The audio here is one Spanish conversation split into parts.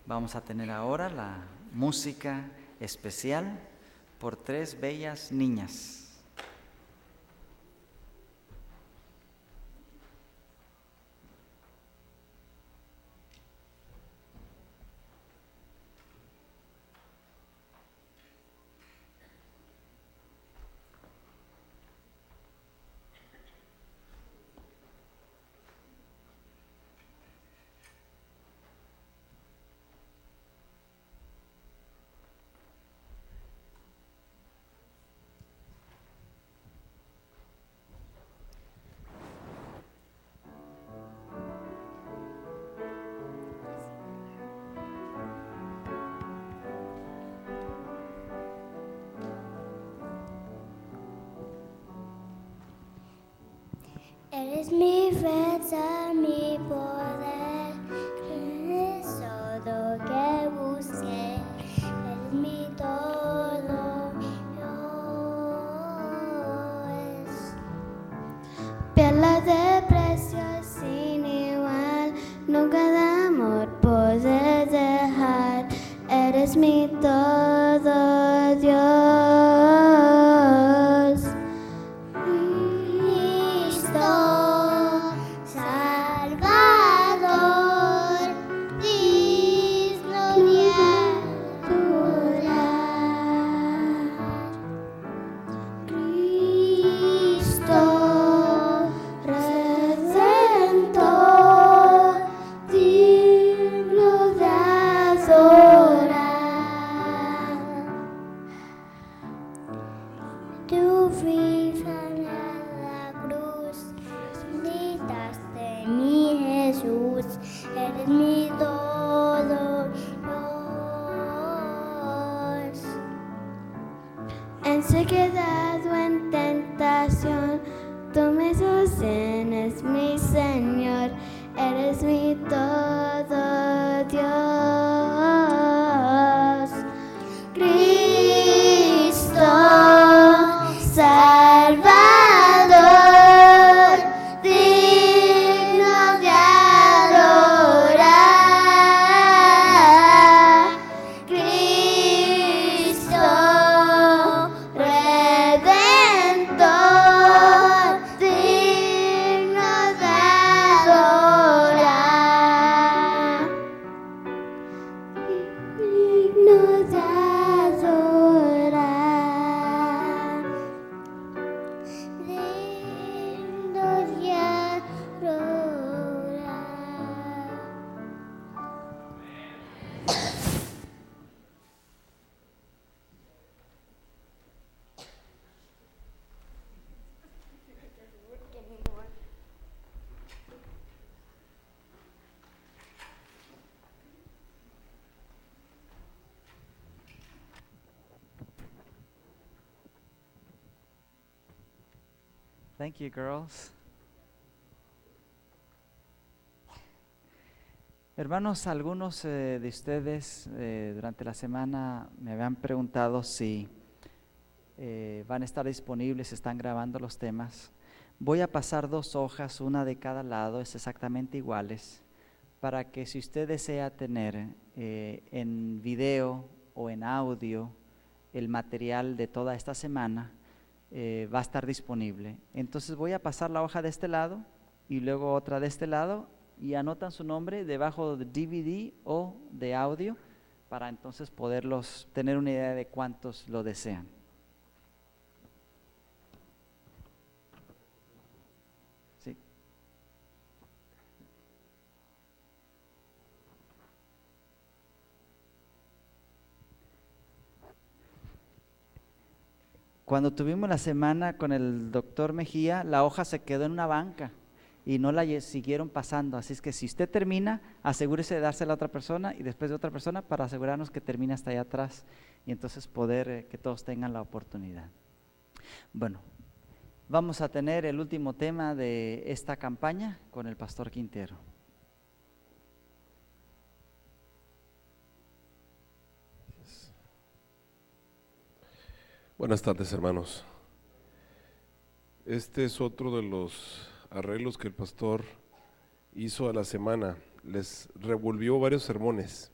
Vamos a tener ahora la música especial por tres bellas niñas. Eres mi fuerza, mi poder, eres todo que busqué, eres mi todo, Dios. Perla de precio sin igual, nunca de amor puedes dejar, eres mi todo, Dios. Tu vida en la cruz, gritaste mi Jesús, eres mi todo, Dios. En sequedad o en tentación, tú me sostienes, mi Señor, eres mi todo, Dios. Cristo Salvador, digno de adorar. Cristo Redentor, digno de adorar. Digno de adorar. Digno de adorar. Thank you, girls. Hermanos, algunos de ustedes durante la semana me habían preguntado si van a estar disponibles, están grabando los temas. Voy a pasar 2 hojas, una de cada lado, es exactamente iguales, para que si usted desea tener en video o en audio el material de toda esta semana, va a estar disponible. Entonces voy a pasar la hoja de este lado y luego otra de este lado y anotan su nombre debajo de DVD o de audio para entonces poderlos tener una idea de cuántos lo desean. Sí. Cuando tuvimos la semana con el doctor Mejía, la hoja se quedó en una banca y no la siguieron pasando. Así es que si usted termina, asegúrese de dársela a otra persona y después de otra persona para asegurarnos que termine hasta allá atrás y entonces poder que todos tengan la oportunidad. Bueno, vamos a tener el último tema de esta campaña con el pastor Quintero. Buenas tardes, hermanos. Este es otro de los arreglos que el pastor hizo a la semana. Les revolvió varios sermones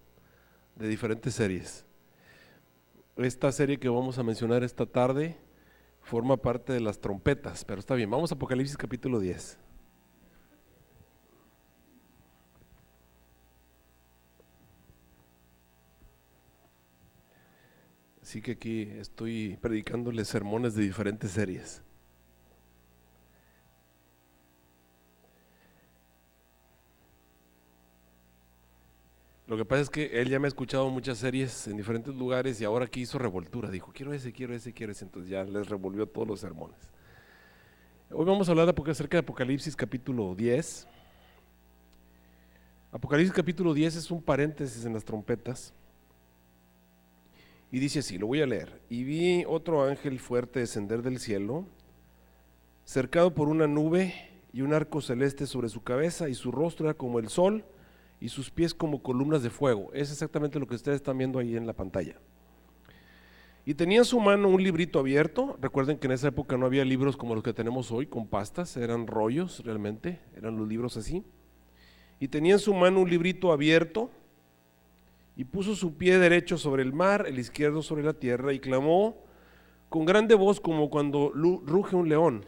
de diferentes series. Esta serie que vamos a mencionar esta tarde forma parte de las trompetas, pero está bien, vamos a Apocalipsis capítulo 10. Así que aquí estoy predicándoles sermones de diferentes series. Lo que pasa es que él ya me ha escuchado muchas series en diferentes lugares y ahora aquí hizo revoltura. Dijo, quiero ese, entonces ya les revolvió todos los sermones. Hoy vamos a hablar acerca de Apocalipsis capítulo 10. Apocalipsis capítulo 10 es un paréntesis en las trompetas. Y dice así, lo voy a leer. Y vi otro ángel fuerte descender del cielo, cercado por una nube y un arco celeste sobre su cabeza, y su rostro era como el sol, y sus pies como columnas de fuego. Es exactamente lo que ustedes están viendo ahí en la pantalla. Y tenía en su mano un librito abierto. Recuerden que en esa época no había libros como los que tenemos hoy, con pastas, eran rollos realmente, eran los libros así. Y tenía en su mano un librito abierto, y puso su pie derecho sobre el mar, el izquierdo sobre la tierra, y clamó con grande voz como cuando ruge un león.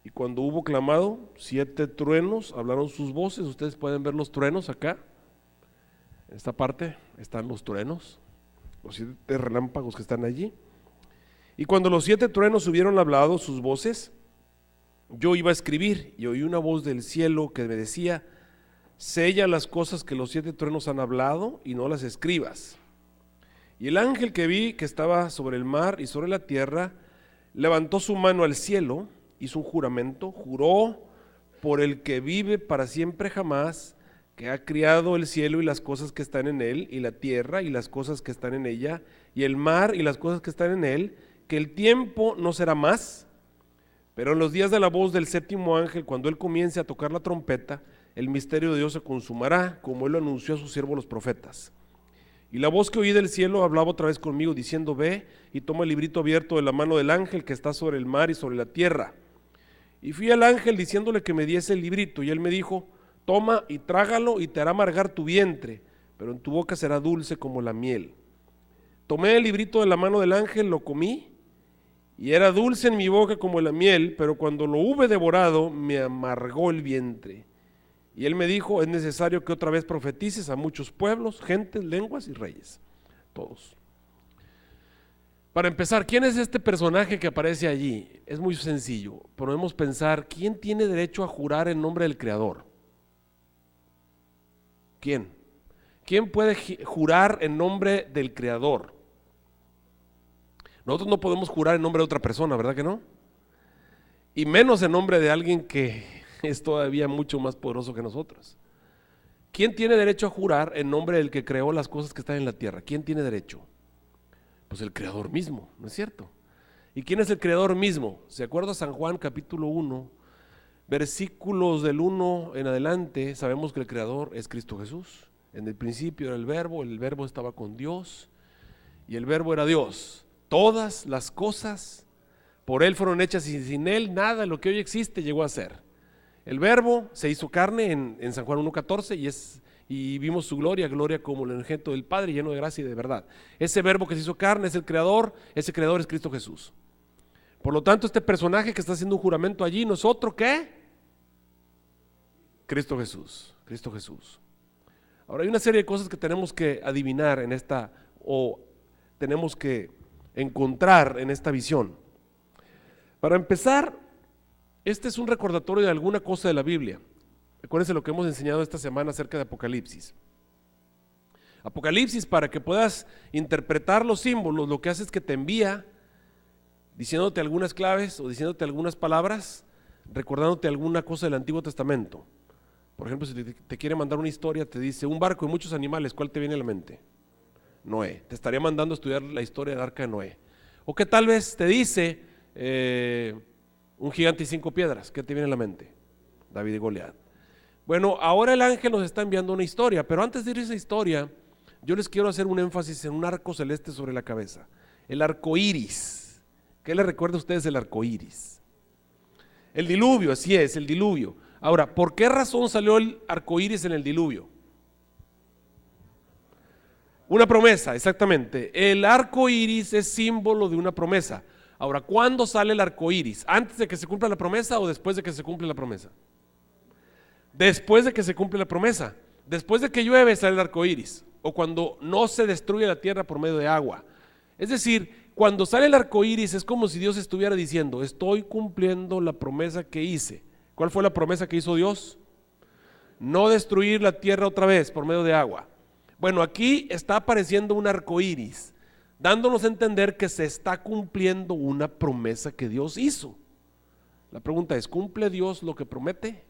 Y cuando hubo clamado, 7 truenos hablaron sus voces. Ustedes pueden ver los truenos acá. En esta parte están los truenos, los 7 relámpagos que están allí. Y cuando los 7 truenos hubieron hablado sus voces, yo iba a escribir, y oí una voz del cielo que me decía, sella las cosas que los 7 truenos han hablado y no las escribas. Y el ángel que vi que estaba sobre el mar y sobre la tierra, levantó su mano al cielo, hizo un juramento, juró por el que vive para siempre jamás, que ha criado el cielo y las cosas que están en él, y la tierra y las cosas que están en ella, y el mar y las cosas que están en él, que el tiempo no será más, pero en los días de la voz del 7º ángel, cuando él comience a tocar la trompeta, el misterio de Dios se consumará, como él lo anunció a sus siervos los profetas. Y la voz que oí del cielo hablaba otra vez conmigo, diciendo, ve y toma el librito abierto de la mano del ángel que está sobre el mar y sobre la tierra. Y fui al ángel diciéndole que me diese el librito, y él me dijo, toma y trágalo, y te hará amargar tu vientre, pero en tu boca será dulce como la miel. Tomé el librito de la mano del ángel, lo comí, y era dulce en mi boca como la miel, pero cuando lo hube devorado, me amargó el vientre. Y él me dijo, es necesario que otra vez profetices a muchos pueblos, gentes, lenguas y reyes, todos. Para empezar, ¿quién es este personaje que aparece allí? Es muy sencillo, podemos pensar, ¿quién tiene derecho a jurar en nombre del Creador? ¿Quién? ¿Quién puede jurar en nombre del Creador? Nosotros no podemos jurar en nombre de otra persona, ¿verdad que no? Y menos en nombre de alguien que es todavía mucho más poderoso que nosotros. ¿Quién tiene derecho a jurar en nombre del que creó las cosas que están en la tierra? ¿Quién tiene derecho? Pues el Creador mismo, ¿no es cierto? ¿Y quién es el Creador mismo? ¿Se acuerda San Juan capítulo 1, versículos del 1 en adelante? Sabemos que el Creador es Cristo Jesús. En el principio era el Verbo estaba con Dios y el Verbo era Dios. Todas las cosas por Él fueron hechas y sin Él nada de lo que hoy existe llegó a ser. El Verbo se hizo carne en San Juan 1:14 y vimos su gloria como el unigénito del Padre, lleno de gracia y de verdad. Ese Verbo que se hizo carne es el Creador, ese Creador es Cristo Jesús. Por lo tanto, este personaje que está haciendo un juramento allí no es otro que Cristo Jesús, Cristo Jesús. Ahora hay una serie de cosas que tenemos que adivinar en esta, o tenemos que encontrar en esta visión. Para empezar, este es un recordatorio de alguna cosa de la Biblia. Acuérdense lo que hemos enseñado esta semana acerca de Apocalipsis. Apocalipsis, para que puedas interpretar los símbolos, lo que hace es que te envía diciéndote algunas claves o diciéndote algunas palabras, recordándote alguna cosa del Antiguo Testamento. Por ejemplo, si te quiere mandar una historia, te dice un barco y muchos animales, ¿cuál te viene a la mente? Noé. Te estaría mandando a estudiar la historia del arca de Noé. O que tal vez te dice un gigante y 5 piedras, ¿qué te viene a la mente? David y Goliat. Bueno, ahora el ángel nos está enviando una historia, pero antes de ir a esa historia, yo les quiero hacer un énfasis en un arco celeste sobre la cabeza. El arco iris. ¿Qué les recuerda a ustedes el arco iris? El diluvio, así es, el diluvio. Ahora, ¿por qué razón salió el arco iris en el diluvio? Una promesa, exactamente. El arco iris es símbolo de una promesa. Ahora, ¿cuándo sale el arco iris? ¿Antes de que se cumpla la promesa o después de que se cumple la promesa? Después de que se cumple la promesa. Después de que llueve sale el arco iris. O cuando no se destruye la tierra por medio de agua. Es decir, cuando sale el arco iris es como si Dios estuviera diciendo: estoy cumpliendo la promesa que hice. ¿Cuál fue la promesa que hizo Dios? No destruir la tierra otra vez por medio de agua. Bueno, aquí está apareciendo un arco iris, dándonos a entender que se está cumpliendo una promesa que Dios hizo. La pregunta es: ¿cumple Dios lo que promete?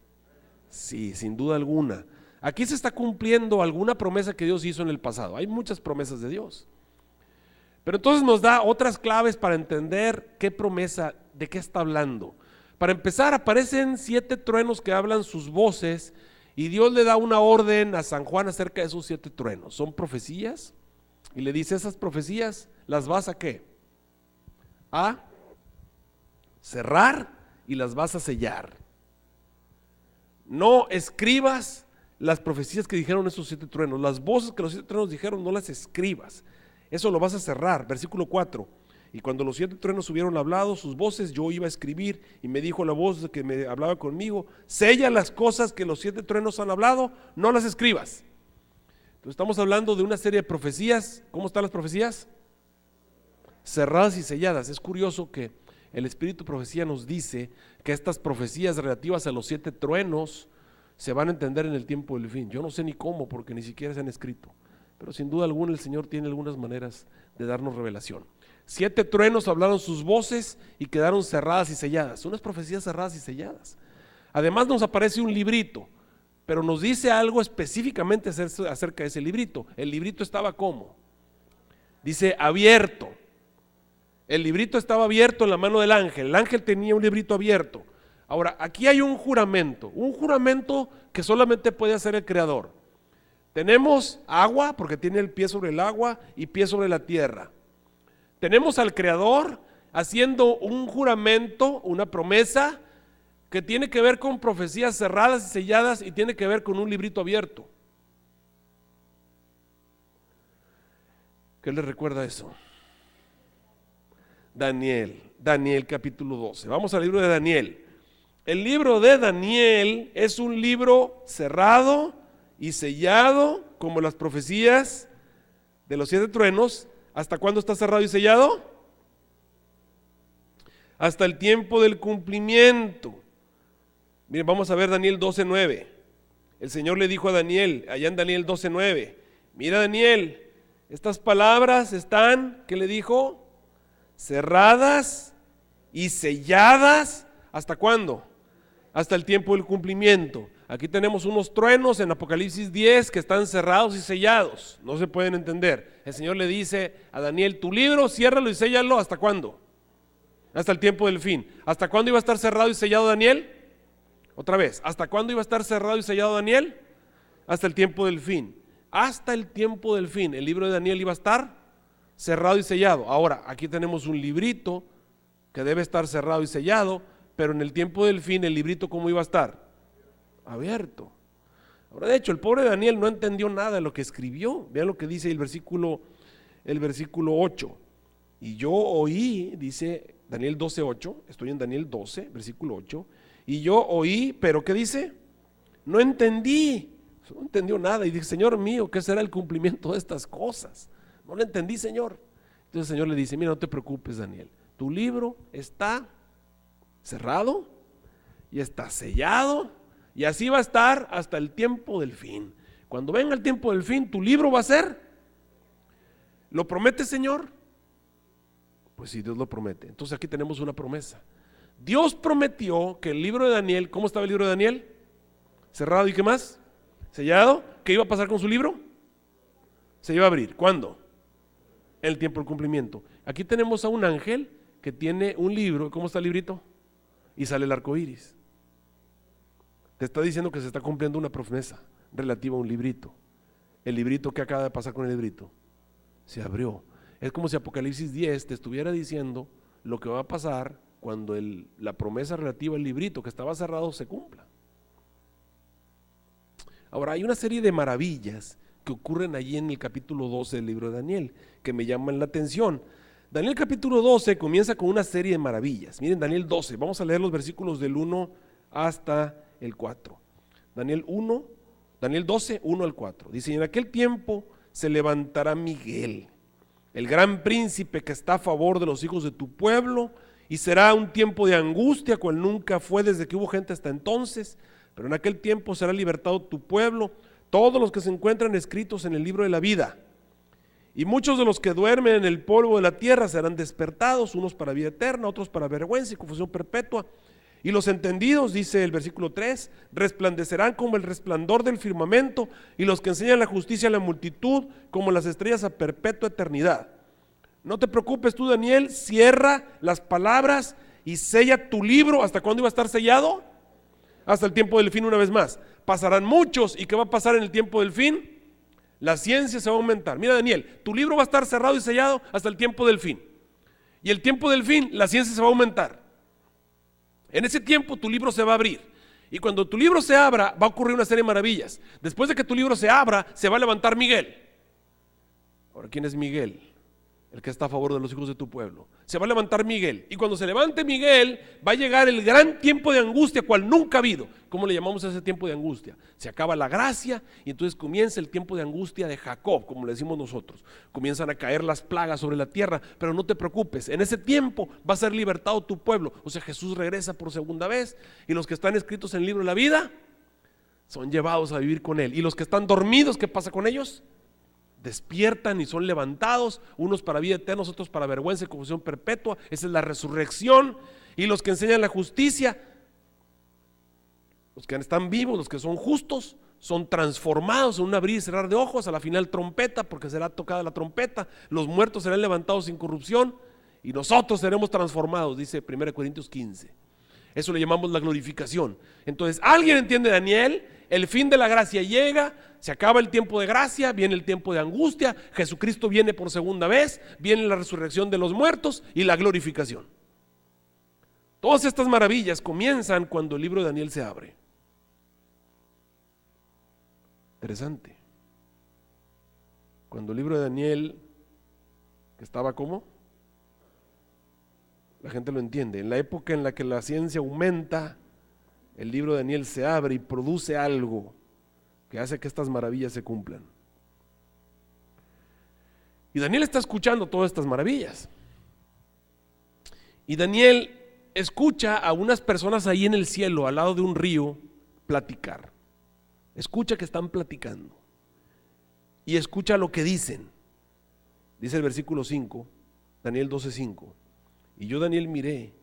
Sí, sin duda alguna. Aquí se está cumpliendo alguna promesa que Dios hizo en el pasado. Hay muchas promesas de Dios. Pero entonces nos da otras claves para entender qué promesa, de qué está hablando. Para empezar, aparecen 7 truenos que hablan sus voces y Dios le da una orden a San Juan acerca de esos 7 truenos. Son profecías y le dice: esas profecías las vas a ¿qué? A cerrar y las vas a sellar. No escribas las profecías que dijeron esos 7 truenos, las voces que los 7 truenos dijeron, no las escribas. Eso lo vas a cerrar. Versículo 4. Y cuando los 7 truenos hubieron hablado sus voces, yo iba a escribir, y me dijo la voz que me hablaba conmigo: sella las cosas que los 7 truenos han hablado, no las escribas. Entonces estamos hablando de una serie de profecías. ¿Cómo están las profecías? Cerradas y selladas. Es curioso que el Espíritu de Profecía nos dice que estas profecías relativas a los 7 truenos se van a entender en el tiempo del fin. Yo no sé ni cómo, porque ni siquiera se han escrito, pero sin duda alguna el Señor tiene algunas maneras de darnos revelación. 7 truenos hablaron sus voces y quedaron cerradas y selladas. Unas profecías cerradas y selladas. Además nos aparece un librito, pero nos dice algo específicamente acerca de ese librito. El librito estaba ¿cómo? Dice abierto. El librito estaba abierto en la mano del ángel. El ángel tenía un librito abierto. Ahora, aquí hay un juramento que solamente puede hacer el Creador. Tenemos agua, porque tiene el pie sobre el agua y pie sobre la tierra. Tenemos al Creador haciendo un juramento, una promesa, que tiene que ver con profecías cerradas y selladas y tiene que ver con un librito abierto. ¿Qué les recuerda eso? Daniel capítulo 12. Vamos al libro de Daniel. El libro de Daniel es un libro cerrado y sellado, como las profecías de los 7 truenos. ¿Hasta cuándo está cerrado y sellado? Hasta el tiempo del cumplimiento. Miren, vamos a ver Daniel 12:9. El Señor le dijo a Daniel, allá en Daniel 12:9: mira, Daniel, estas palabras están, ¿qué le dijo? Cerradas y selladas. ¿Hasta cuándo? Hasta el tiempo del cumplimiento. Aquí tenemos unos truenos en Apocalipsis 10 que están cerrados y sellados, no se pueden entender. El Señor le dice a Daniel: tu libro, ciérralo y séllalo. ¿Hasta cuándo? Hasta el tiempo del fin. ¿Hasta cuándo iba a estar cerrado y sellado Daniel? Otra vez, ¿hasta cuándo iba a estar cerrado y sellado Daniel? Hasta el tiempo del fin. Hasta el tiempo del fin el libro de Daniel iba a estar cerrado y sellado. Ahora, aquí tenemos un librito que debe estar cerrado y sellado, pero en el tiempo del fin el librito ¿cómo iba a estar? Abierto. Ahora, de hecho, el pobre Daniel no entendió nada de lo que escribió. Vean lo que dice el versículo 8. Y yo oí, dice Daniel 12:8, estoy en Daniel 12, versículo 8, y yo oí, pero ¿qué dice? No entendí, no entendió nada, y dije: Señor mío, ¿qué será el cumplimiento de estas cosas? No lo entendí, Señor. Entonces el Señor le dice: mira, no te preocupes, Daniel, tu libro está cerrado y está sellado, y así va a estar hasta el tiempo del fin. Cuando venga el tiempo del fin, tu libro va a ser. ¿Lo promete, Señor? Pues sí, Dios lo promete. Entonces aquí tenemos una promesa. Dios prometió que el libro de Daniel, ¿cómo estaba el libro de Daniel? Cerrado, ¿y qué más? Sellado. ¿Qué iba a pasar con su libro? Se iba a abrir. ¿Cuándo? En el tiempo del cumplimiento. Aquí tenemos a un ángel que tiene un libro. ¿Cómo está el librito? Y sale el arco iris. Te está diciendo que se está cumpliendo una promesa relativa a un librito. El librito, ¿qué acaba de pasar con el librito? Se abrió. Es como si Apocalipsis 10 te estuviera diciendo lo que va a pasar cuando la promesa relativa al librito que estaba cerrado se cumpla. Ahora, hay una serie de maravillas que que ocurren allí en el capítulo 12 del libro de Daniel, que me llaman la atención. Daniel capítulo 12 comienza con una serie de maravillas. Miren, Daniel 12, vamos a leer los versículos del 1 hasta el 4. Daniel 12, 1 al 4. Dice: y en aquel tiempo se levantará Miguel, el gran príncipe que está a favor de los hijos de tu pueblo, y será un tiempo de angustia cual nunca fue desde que hubo gente hasta entonces, pero en aquel tiempo será libertado tu pueblo, todos los que se encuentran escritos en el libro de la vida. Y muchos de los que duermen en el polvo de la tierra serán despertados, unos para vida eterna, otros para vergüenza y confusión perpetua. Y los entendidos, dice el versículo 3, resplandecerán como el resplandor del firmamento, y los que enseñan la justicia a la multitud como las estrellas a perpetua eternidad. No te preocupes tú, Daniel, cierra las palabras y sella tu libro. ¿Hasta cuándo iba a estar sellado? Hasta el tiempo del fin. Una vez más, pasarán muchos. ¿Y qué va a pasar en el tiempo del fin? La ciencia se va a aumentar. Mira, Daniel, tu libro va a estar cerrado y sellado hasta el tiempo del fin. Y el tiempo del fin, la ciencia se va a aumentar. En ese tiempo tu libro se va a abrir. Y cuando tu libro se abra, va a ocurrir una serie de maravillas. Después de que tu libro se abra, se va a levantar Miguel. Ahora, ¿quién es Miguel? El que está a favor de los hijos de tu pueblo. Se va a levantar Miguel. Y cuando se levante Miguel, va a llegar el gran tiempo de angustia, cual nunca ha habido. ¿Cómo le llamamos a ese tiempo de angustia? Se acaba la gracia y entonces comienza el tiempo de angustia de Jacob, como le decimos nosotros. Comienzan a caer las plagas sobre la tierra, pero no te preocupes, en ese tiempo va a ser libertado tu pueblo. O sea, Jesús regresa por segunda vez, y los que están escritos en el libro de la vida son llevados a vivir con él. Y los que están dormidos, ¿qué pasa con ellos? Despiertan y son levantados, unos para vida eterna, otros para vergüenza y confusión perpetua. Esa es la resurrección. Y los que enseñan la justicia, los que están vivos, los que son justos, son transformados en un abrir y cerrar de ojos. A la final trompeta, porque será tocada la trompeta. Los muertos serán levantados sin corrupción y nosotros seremos transformados, dice 1 Corintios 15. Eso le llamamos la glorificación. Entonces, ¿alguien entiende, Daniel? El fin de la gracia llega, se acaba el tiempo de gracia, viene el tiempo de angustia, Jesucristo viene por segunda vez, viene la resurrección de los muertos y la glorificación. Todas estas maravillas comienzan cuando el libro de Daniel se abre. Interesante. Cuando el libro de Daniel, que estaba ¿cómo? La gente lo entiende. En la época en la que la ciencia aumenta, el libro de Daniel se abre y produce algo que hace que estas maravillas se cumplan. Y Daniel está escuchando todas estas maravillas. Y Daniel escucha a unas personas ahí en el cielo, al lado de un río, platicar. Escucha que están platicando. Y escucha lo que dicen. Dice el versículo 5, Daniel 12:5. Y yo, Daniel, miré,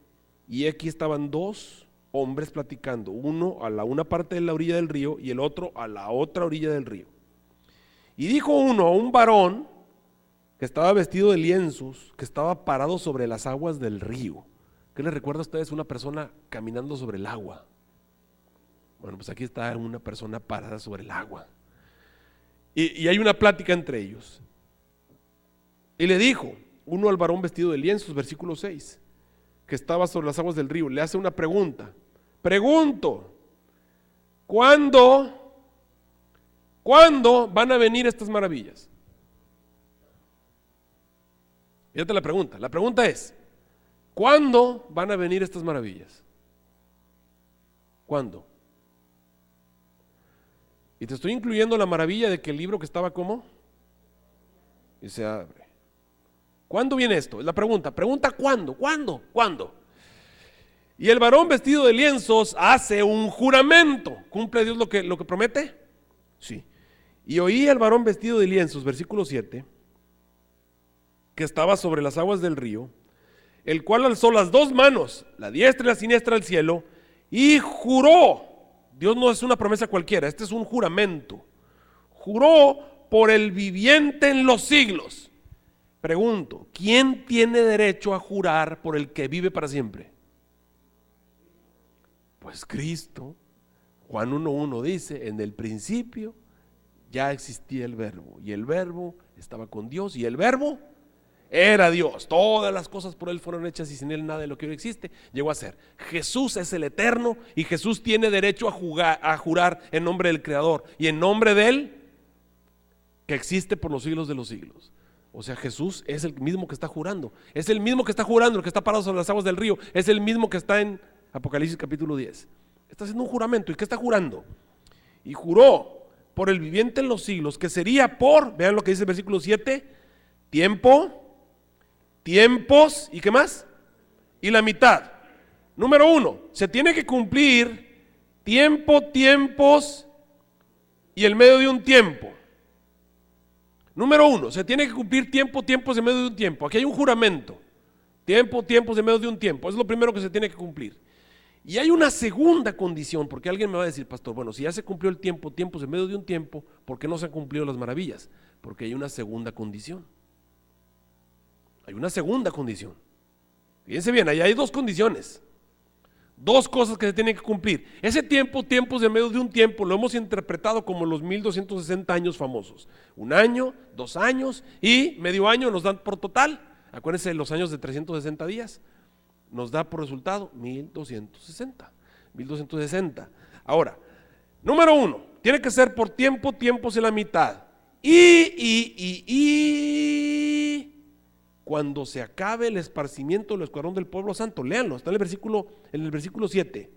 y aquí estaban dos hombres platicando, uno a la una parte de la orilla del río y el otro a la otra orilla del río. Y dijo uno a un varón que estaba vestido de lienzos, que estaba parado sobre las aguas del río. ¿Qué les recuerda a ustedes una persona caminando sobre el agua? Bueno, pues aquí está una persona parada sobre el agua. Y hay una plática entre ellos. Y le dijo uno al varón vestido de lienzos, versículo 6, que estaba sobre las aguas del río, le hace una pregunta. Pregunto, ¿cuándo van a venir estas maravillas? Fíjate la pregunta. La pregunta es, ¿cuándo van a venir estas maravillas? ¿Cuándo? Y te estoy incluyendo la maravilla de que el libro que estaba ¿cómo? Y se abre. ¿Cuándo viene esto? Es la pregunta. Pregunta ¿cuándo? ¿Cuándo? ¿Cuándo? Y el varón vestido de lienzos hace un juramento. ¿Cumple Dios lo que promete? Sí. Y oí al varón vestido de lienzos, versículo 7, que estaba sobre las aguas del río, el cual alzó las dos manos, la diestra y la siniestra al cielo, y juró. Dios no es una promesa cualquiera, este es un juramento. Juró por el viviente en los siglos. Pregunto, ¿quién tiene derecho a jurar por el que vive para siempre? Pues Cristo. Juan 1:1 dice, en el principio ya existía el verbo, y el verbo estaba con Dios, y el verbo era Dios. Todas las cosas por él fueron hechas, y sin él nada de lo que hoy existe llegó a ser. Jesús es el eterno, y Jesús tiene derecho a jurar en nombre del Creador y en nombre del que existe por los siglos de los siglos. O sea, Jesús es el mismo que está jurando. Es el mismo que está jurando, el que está parado sobre las aguas del río. Es el mismo que está en Apocalipsis capítulo 10. Está haciendo un juramento. ¿Y qué está jurando? Y juró por el viviente en los siglos, que sería por, vean lo que dice el versículo 7, tiempo, tiempos, ¿y qué más? Y la mitad. Número 1, se tiene que cumplir tiempo, tiempos y el medio de un tiempo. Número 1, se tiene que cumplir tiempo, tiempos en medio de un tiempo. Aquí hay un juramento. Tiempo, tiempos en medio de un tiempo. Es lo primero que se tiene que cumplir. Y hay una segunda condición, porque alguien me va a decir, pastor, bueno, si ya se cumplió el tiempo, tiempos en medio de un tiempo, ¿por qué no se han cumplido las maravillas? Porque hay una segunda condición. Hay una segunda condición. Fíjense bien, ahí hay dos condiciones. Dos cosas que se tienen que cumplir. Ese tiempo, tiempos en medio de un tiempo, lo hemos interpretado como los 1260 años famosos. 1 año, 2 años y medio año nos dan por total. Acuérdense de los años de 360 días. Nos da por resultado 1260. 1260. Ahora, número 1, tiene que ser por tiempo, tiempos y la mitad. Y cuando se acabe el esparcimiento del escuadrón del pueblo santo, léanlo, está en el versículo 7.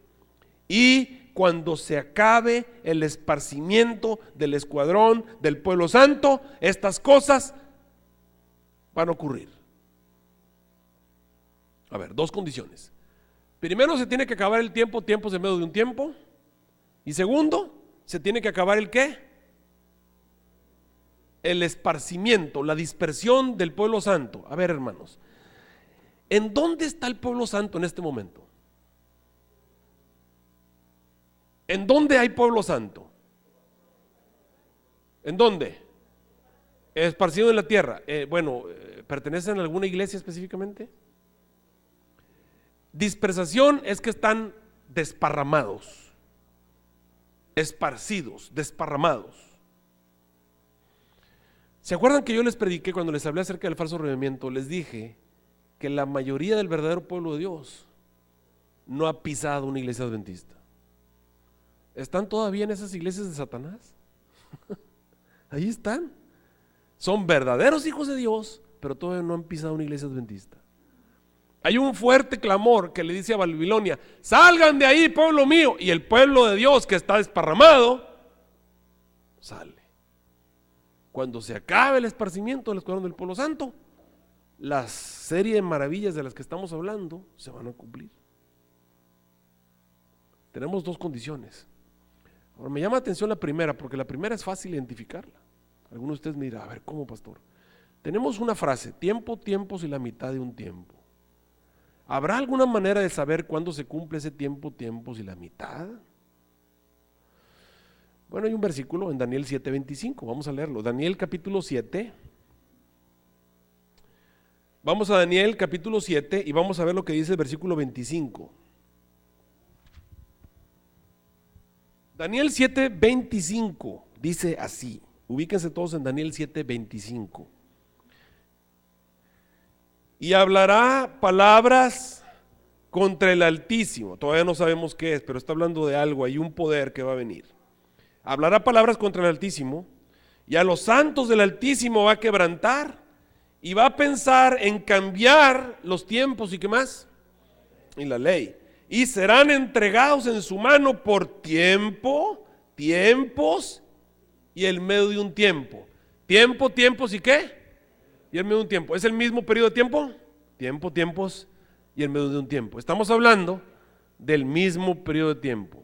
Y cuando se acabe el esparcimiento del escuadrón del pueblo santo, estas cosas van a ocurrir. A ver, dos condiciones. Primero, se tiene que acabar el tiempo, tiempos en medio de un tiempo. Y segundo, se tiene que acabar el ¿qué? El esparcimiento, la dispersión del pueblo santo. A ver, hermanos, ¿en dónde está el pueblo santo en este momento? ¿En dónde hay pueblo santo? ¿En dónde? Esparcido en la tierra. ¿Pertenecen a alguna iglesia específicamente? Dispersación es que están desparramados, esparcidos, desparramados. ¿Se acuerdan que yo les prediqué cuando les hablé acerca del falso avivamiento? Les dije que la mayoría del verdadero pueblo de Dios no ha pisado una iglesia adventista. ¿Están todavía en esas iglesias de Satanás? Ahí están. Son verdaderos hijos de Dios, pero todavía no han pisado una iglesia adventista. Hay un fuerte clamor que le dice a Babilonia: salgan de ahí, pueblo mío. Y el pueblo de Dios que está desparramado sale. Cuando se acabe el esparcimiento del escuadrón del pueblo santo, la serie de maravillas de las que estamos hablando se van a cumplir. Tenemos dos condiciones. Ahora me llama la atención la primera, porque la primera es fácil identificarla. Algunos de ustedes me dirán, a ver, ¿cómo, pastor? Tenemos una frase: tiempo, tiempos y la mitad de un tiempo. ¿Habrá alguna manera de saber cuándo se cumple ese tiempo, tiempos y la mitad? Bueno, hay un versículo en Daniel 7:25, vamos a leerlo. Daniel capítulo 7. Vamos a Daniel capítulo 7 y vamos a ver lo que dice el versículo 25. Daniel 7:25 dice así. Ubíquense todos en Daniel 7:25. Y hablará palabras contra el Altísimo. Todavía no sabemos qué es, pero está hablando de algo, hay un poder que va a venir. Hablará palabras contra el Altísimo, y a los santos del Altísimo va a quebrantar, y va a pensar en cambiar los tiempos y qué más, y la ley, y serán entregados en su mano por tiempo, tiempos y el medio de un tiempo. Tiempo, tiempos y qué, y el medio de un tiempo. ¿Es el mismo periodo de tiempo? Tiempo, tiempos y el medio de un tiempo. Estamos hablando del mismo periodo de tiempo.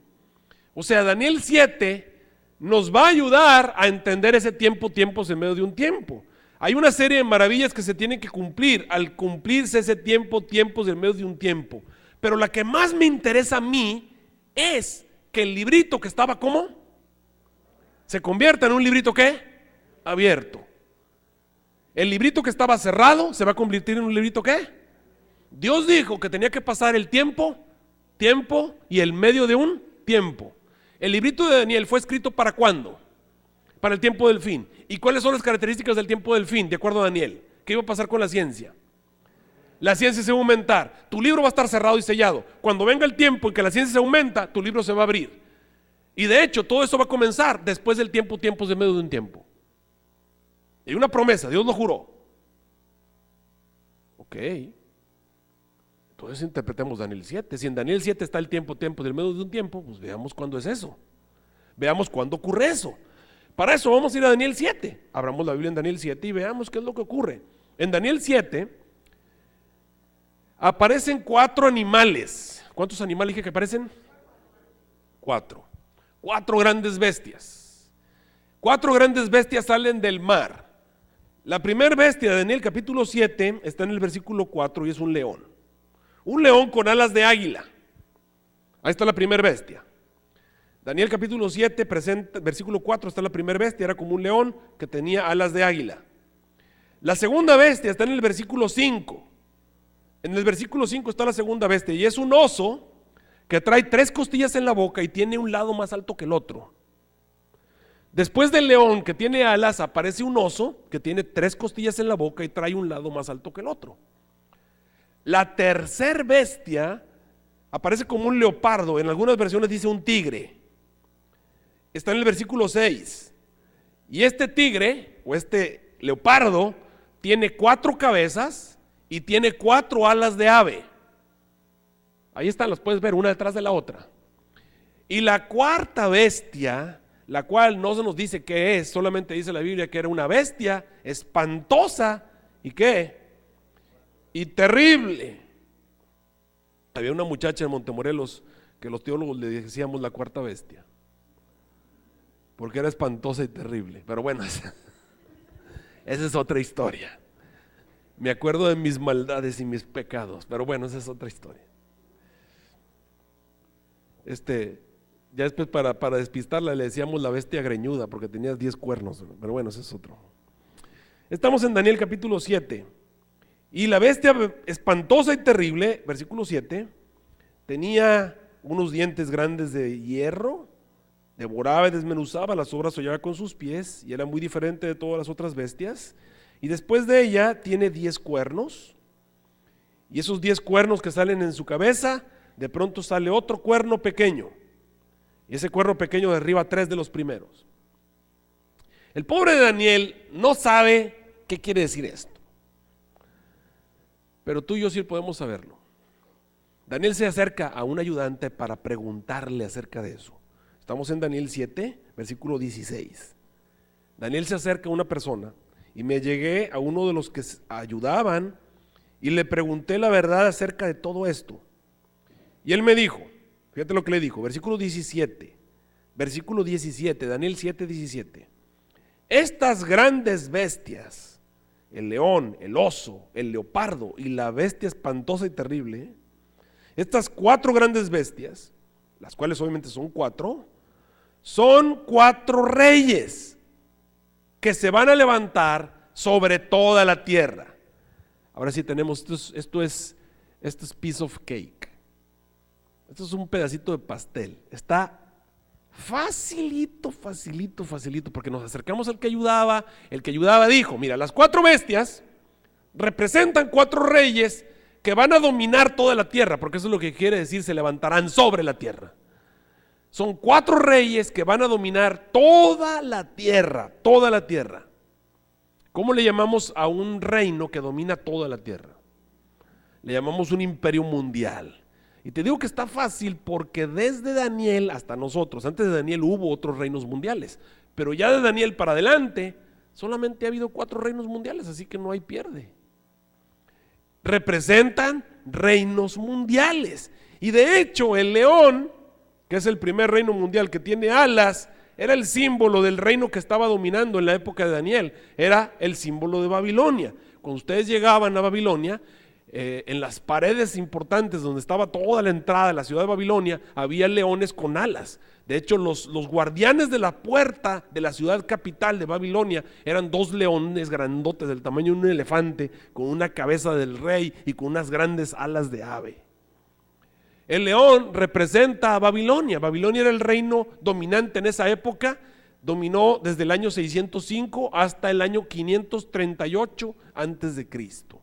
O sea, Daniel 7 nos va a ayudar a entender ese tiempo, tiempos en medio de un tiempo. Hay una serie de maravillas que se tienen que cumplir al cumplirse ese tiempo, tiempos en medio de un tiempo. Pero la que más me interesa a mí es que el librito que estaba, ¿cómo? Se convierta en un librito ¿qué? Abierto. El librito que estaba cerrado se va a convertir en un librito ¿qué? Dios dijo que tenía que pasar el tiempo, tiempo y el medio de un tiempo. El librito de Daniel fue escrito ¿para cuándo? Para el tiempo del fin. ¿Y cuáles son las características del tiempo del fin, de acuerdo a Daniel? ¿Qué iba a pasar con la ciencia? La ciencia se va a aumentar. Tu libro va a estar cerrado y sellado. Cuando venga el tiempo en que la ciencia se aumenta, tu libro se va a abrir. Y de hecho, todo eso va a comenzar después del tiempo, tiempos de medio de un tiempo. Hay una promesa, Dios lo juró. Ok. Entonces interpretemos Daniel 7. Si en Daniel 7 está el tiempo del medio de un tiempo, pues veamos cuándo es eso. Veamos cuándo ocurre eso. Para eso vamos a ir a Daniel 7. Abramos la Biblia en Daniel 7 y veamos qué es lo que ocurre. En Daniel 7 aparecen 4 animales. ¿Cuántos animales dije que aparecen? 4. 4 grandes bestias. 4 grandes bestias salen del mar. La primera bestia de Daniel capítulo 7 está en el versículo 4 y es un león. Un león con alas de águila. Ahí está la primera bestia. Daniel capítulo 7 presenta, versículo 4 está la primera bestia, era como un león que tenía alas de águila. La segunda bestia está en el versículo 5. En el versículo 5 está la segunda bestia y es un oso que trae 3 costillas en la boca y tiene un lado más alto que el otro. Después del león que tiene alas aparece un oso que tiene 3 costillas en la boca y trae un lado más alto que el otro. La tercer bestia aparece como un leopardo, en algunas versiones dice un tigre. Está en el versículo 6. Y este tigre o este leopardo tiene 4 cabezas y tiene 4 alas de ave. Ahí están, las puedes ver una detrás de la otra. Y la cuarta bestia, la cual no se nos dice qué es, solamente dice la Biblia que era una bestia espantosa y qué, y terrible. Había una muchacha en Montemorelos que los teólogos le decíamos la cuarta bestia, porque era espantosa y terrible. Pero bueno, esa es otra historia. Me acuerdo de mis maldades y mis pecados, pero bueno, esa es otra historia. Ya después para despistarla le decíamos la bestia greñuda porque tenía 10 cuernos, pero bueno, ese es otro. Estamos en Daniel capítulo 7 y la bestia espantosa y terrible, versículo 7, tenía unos dientes grandes de hierro, devoraba y desmenuzaba las obras, hollaba con sus pies y era muy diferente de todas las otras bestias. Y después de ella tiene 10 cuernos y esos 10 cuernos que salen en su cabeza, de pronto sale otro cuerno pequeño. Y ese cuerno pequeño derriba 3 de los primeros. El pobre Daniel no sabe qué quiere decir esto, pero tú y yo sí podemos saberlo. Daniel se acerca a un ayudante para preguntarle acerca de eso. Estamos en Daniel 7, versículo 16. Daniel se acerca a una persona y me llegué a uno de los que ayudaban y le pregunté la verdad acerca de todo esto. Y él me dijo, fíjate lo que le dijo, versículo 17, Daniel 7, 17. Estas grandes bestias, el león, el oso, el leopardo y la bestia espantosa y terrible, estas 4 grandes bestias, las cuales obviamente son 4, son 4 reyes que se van a levantar sobre toda la tierra. Ahora sí tenemos, esto es piece of cake. Esto es un pedacito de pastel. Está facilito, porque nos acercamos al que ayudaba. El que ayudaba dijo, mira, las 4 bestias representan 4 reyes que van a dominar toda la tierra, porque eso es lo que quiere decir, se levantarán sobre la tierra. Son 4 reyes que van a dominar toda la tierra, toda la tierra. ¿Cómo le llamamos a un reino que domina toda la tierra? Le llamamos un imperio mundial. Y te digo que está fácil porque desde Daniel hasta nosotros, antes de Daniel hubo otros reinos mundiales, pero ya de Daniel para adelante solamente ha habido 4 reinos mundiales, así que no hay pierde. Representan reinos mundiales. Y de hecho el león, que es el primer reino mundial que tiene alas, era el símbolo del reino que estaba dominando en la época de Daniel, era el símbolo de Babilonia. Cuando ustedes llegaban a Babilonia, en las paredes importantes donde estaba toda la entrada de la ciudad de Babilonia, había leones con alas. De hecho, los guardianes de la puerta de la ciudad capital de Babilonia eran 2 leones grandotes del tamaño de un elefante, con una cabeza del rey y con unas grandes alas de ave. El león representa a Babilonia. Babilonia era el reino dominante en esa época, dominó desde el año 605 hasta el año 538 antes de Cristo.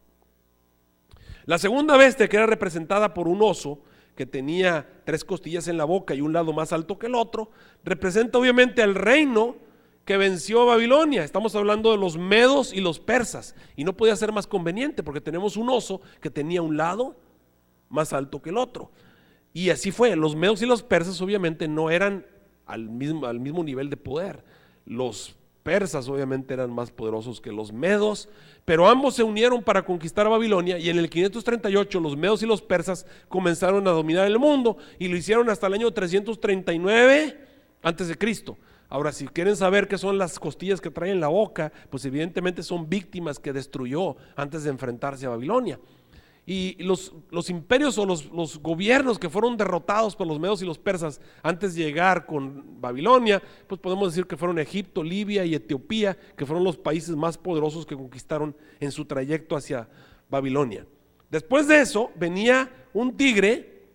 La segunda bestia, que era representada por un oso que tenía 3 costillas en la boca y un lado más alto que el otro, representa obviamente al reino que venció a Babilonia. Estamos hablando de los medos y los persas, y no podía ser más conveniente porque tenemos un oso que tenía un lado más alto que el otro. Y así fue. Los medos y los persas obviamente no eran al mismo nivel de poder. Los persas obviamente eran más poderosos que los medos, pero ambos se unieron para conquistar a Babilonia, y en el 538 los medos y los persas comenzaron a dominar el mundo, y lo hicieron hasta el año 339 antes de Cristo. Ahora, si quieren saber qué son las costillas que traen en la boca, pues evidentemente son víctimas que destruyó antes de enfrentarse a Babilonia. Y los imperios o los gobiernos que fueron derrotados por los medos y los persas antes de llegar con Babilonia, pues podemos decir que fueron Egipto, Libia y Etiopía, que fueron los países más poderosos que conquistaron en su trayecto hacia Babilonia. Después de eso venía un tigre,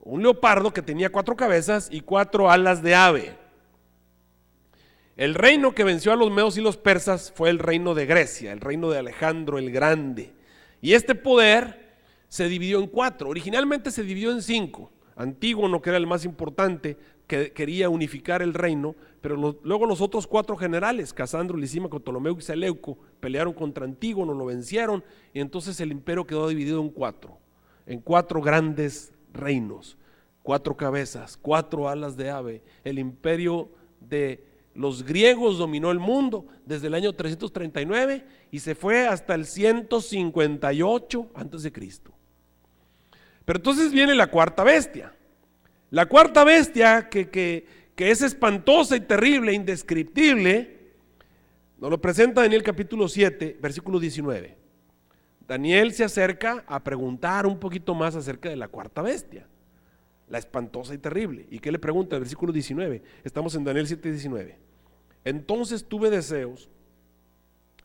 un leopardo que tenía 4 cabezas y 4 alas de ave. El reino que venció a los medos y los persas fue el reino de Grecia, el reino de Alejandro el Grande. Y este poder se dividió en 4, originalmente se dividió en 5. Antígono, que era el más importante, que quería unificar el reino, pero luego los otros 4 generales, Casandro, Lisímaco, Ptolomeo y Seleuco, pelearon contra Antígono, lo vencieron, y entonces el imperio quedó dividido en 4 grandes reinos, 4 cabezas, 4 alas de ave. El imperio de los griegos dominó el mundo desde el año 339 y se fue hasta el 158 antes de Cristo. Pero entonces viene la cuarta bestia. La cuarta bestia que es espantosa y terrible, indescriptible, nos lo presenta Daniel capítulo 7, versículo 19. Daniel se acerca a preguntar un poquito más acerca de la cuarta bestia, la espantosa y terrible. ¿Y qué le pregunta? El versículo 19, estamos en Daniel 7, 19. Entonces tuve deseos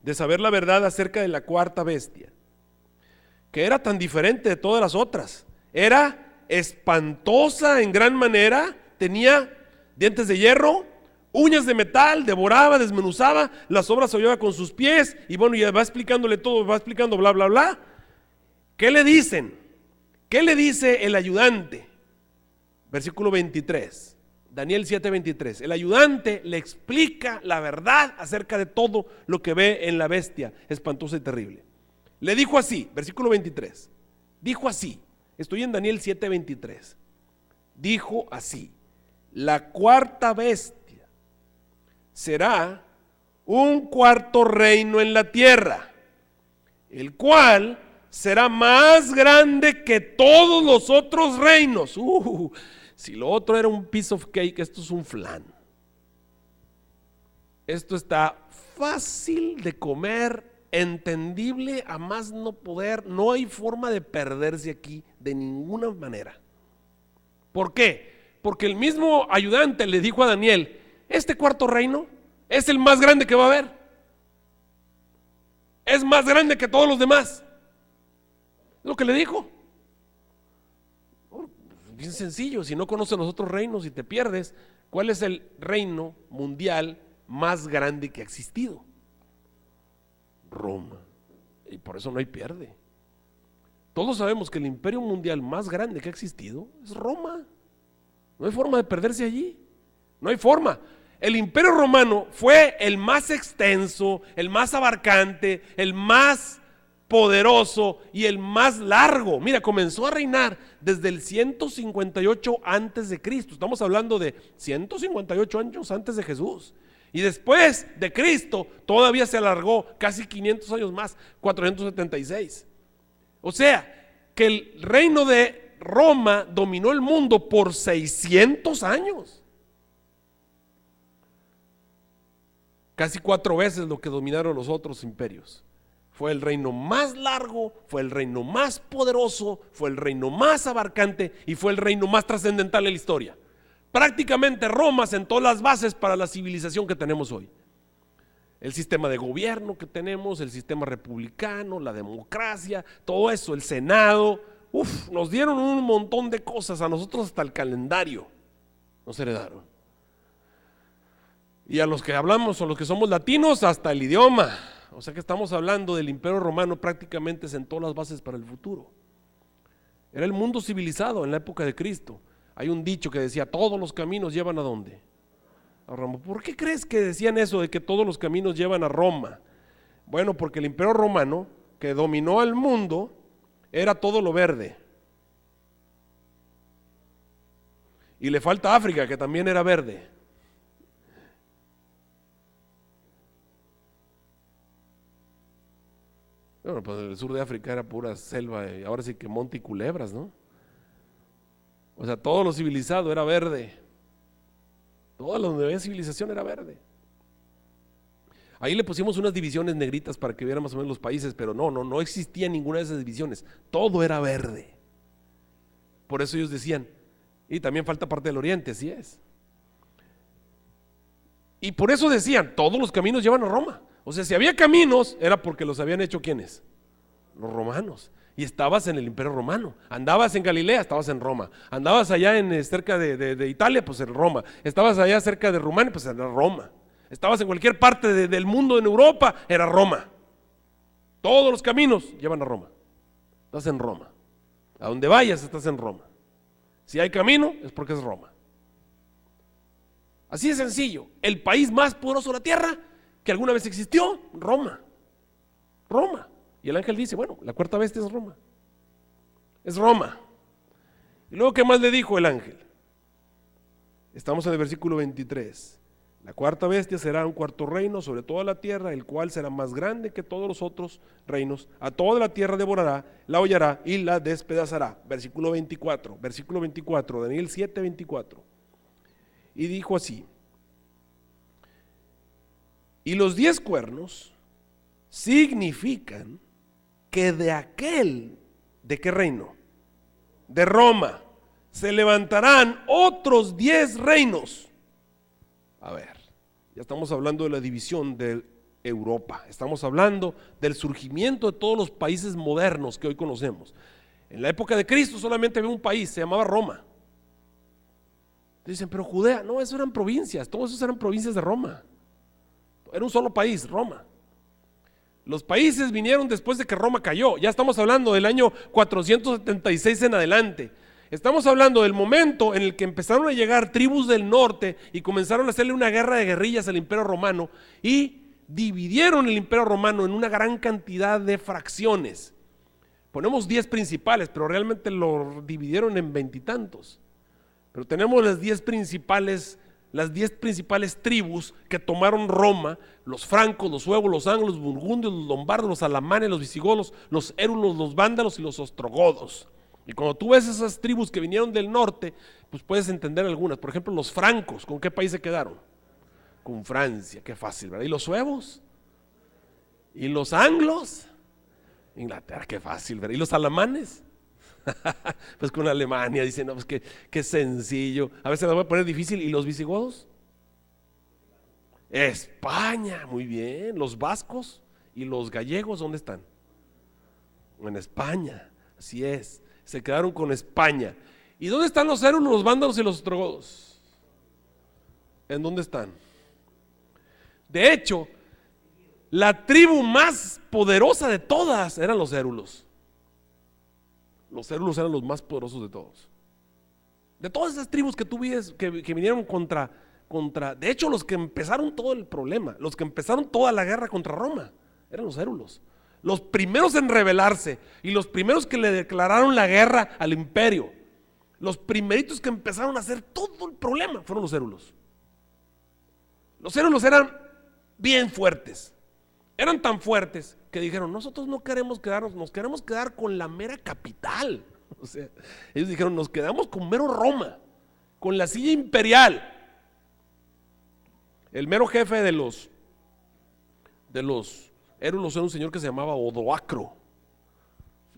de saber la verdad acerca de la cuarta bestia, que era tan diferente de todas las otras. Era espantosa en gran manera, tenía dientes de hierro, uñas de metal, devoraba, desmenuzaba, las obras se hollaba con sus pies, y bueno, ya va explicándole todo, va explicando bla, bla, bla. ¿Qué le dicen? ¿Qué le dice el ayudante? Versículo 23, Daniel 7:23. El ayudante le explica la verdad acerca de todo lo que ve en la bestia espantosa y terrible. Le dijo así, versículo 23, dijo así, estoy en Daniel 7:23, dijo así: la cuarta bestia será un cuarto reino en la tierra, el cual será más grande que todos los otros reinos. Si lo otro era un piece of cake, esto es un flan. Esto está fácil de comer, entendible a más no poder. No hay forma de perderse aquí de ninguna manera. ¿Por qué? Porque el mismo ayudante le dijo a Daniel: este cuarto reino es el más grande que va a haber. Es más grande que todos los demás. Es lo que le dijo. Bien sencillo, si no conoces los otros reinos y te pierdes, ¿cuál es el reino mundial más grande que ha existido? Roma. Y por eso no hay pierde. Todos sabemos que el imperio mundial más grande que ha existido es Roma. No hay forma de perderse allí. No hay forma. El imperio romano fue el más extenso, el más abarcante, el más poderoso y el más largo. Mira, comenzó a reinar desde el 158 antes de Cristo. Estamos hablando de 158 años antes de Jesús. Y después de Cristo todavía se alargó casi 500 años más, 476. O sea, que el reino de Roma dominó el mundo por 600 años. Casi 4 veces lo que dominaron los otros imperios. Fue el reino más largo, fue el reino más poderoso, fue el reino más abarcante y fue el reino más trascendental en la historia. Prácticamente Roma sentó las bases para la civilización que tenemos hoy. El sistema de gobierno que tenemos, el sistema republicano, la democracia, todo eso, el Senado, nos dieron un montón de cosas, a nosotros hasta el calendario nos heredaron. Y a los que hablamos o los que somos latinos, hasta el idioma. O sea que estamos hablando del imperio romano, prácticamente sentó las bases para el futuro. Era el mundo civilizado en la época de Cristo. Hay un dicho que decía: todos los caminos llevan ¿a dónde? a Roma. ¿Por qué crees que decían eso de que todos los caminos llevan a Roma? Bueno, porque el Imperio Romano, que dominó al mundo, era todo lo verde. Y le falta África, que también era verde. Bueno, pues el sur de África era pura selva, y ahora sí que monte y culebras, ¿no? O sea, todo lo civilizado era verde. Todo lo donde había civilización era verde. Ahí le pusimos unas divisiones negritas para que viera más o menos los países, pero no existía ninguna de esas divisiones. Todo era verde. Por eso ellos decían, y también falta parte del oriente, así es. Y por eso decían, todos los caminos llevan a Roma. O sea, si había caminos, era porque los habían hecho ¿quiénes? Los romanos. Y estabas en el Imperio Romano. Andabas en Galilea, estabas en Roma. Andabas allá cerca de Italia, pues en Roma. Estabas allá cerca de Rumania, pues era Roma. Estabas en cualquier parte del mundo, en Europa, era Roma. Todos los caminos llevan a Roma. Estás en Roma. A donde vayas estás en Roma. Si hay camino es porque es Roma. Así de sencillo. El país más poderoso de la tierra que alguna vez existió, Roma. Roma. Y el ángel dice, bueno, la cuarta bestia es Roma. Es Roma. Y luego, ¿qué más le dijo el ángel? Estamos en el versículo 23. La cuarta bestia será un cuarto reino sobre toda la tierra, el cual será más grande que todos los otros reinos. A toda la tierra devorará, la hollará y la despedazará. Versículo 24, Daniel 7, 24. Y dijo así: y los 10 cuernos significan que de aquel, ¿de qué reino? De Roma, se levantarán otros 10 reinos. A ver, ya estamos hablando de la división de Europa, estamos hablando del surgimiento de todos los países modernos que hoy conocemos. En la época de Cristo solamente había un país, se llamaba Roma. Dicen, pero Judea, no, eso eran provincias, todos esos eran provincias de Roma. Era un solo país, Roma. Los países vinieron después de que Roma cayó. Ya estamos hablando del año 476 en adelante. Estamos hablando del momento en el que empezaron a llegar tribus del norte y comenzaron a hacerle una guerra de guerrillas al Imperio Romano y dividieron el Imperio Romano en una gran cantidad de fracciones. Ponemos 10 principales, pero realmente lo dividieron en 20 y tantos. Pero tenemos las 10 principales tribus que tomaron Roma: los francos, los suevos, los anglos, los burgundios, los lombardos, los alamanes, los visigodos, los érulos, los vándalos y los ostrogodos. Y cuando tú ves esas tribus que vinieron del norte, pues puedes entender algunas. Por ejemplo, los francos, ¿con qué país se quedaron? Con Francia, qué fácil, ¿verdad? ¿Y los suevos? ¿Y los anglos? Inglaterra, qué fácil, ¿verdad? ¿Y los alamanes? Pues con Alemania, dicen, no, pues qué sencillo. A veces la voy a poner difícil. ¿Y los visigodos? España, muy bien. ¿Los vascos y los gallegos dónde están? En España, así es. Se quedaron con España. ¿Y dónde están los érulos, los vándalos y los ostrogodos? ¿En dónde están? De hecho, la tribu más poderosa de todas eran los érulos. Los érulos eran los más poderosos de todos. De todas esas tribus que tú ves que vinieron contra, de hecho, los que empezaron todo el problema, los que empezaron toda la guerra contra Roma, eran los érulos. Los primeros en rebelarse y los primeros que le declararon la guerra al imperio, los primeritos que empezaron a hacer todo el problema fueron los érulos. Los érulos eran bien fuertes. Eran tan fuertes que dijeron, nosotros no queremos quedarnos, nos queremos quedar con la mera capital. O sea, ellos dijeron, nos quedamos con mero Roma, con la silla imperial. El mero jefe de los érulos era un señor que se llamaba Odoacro.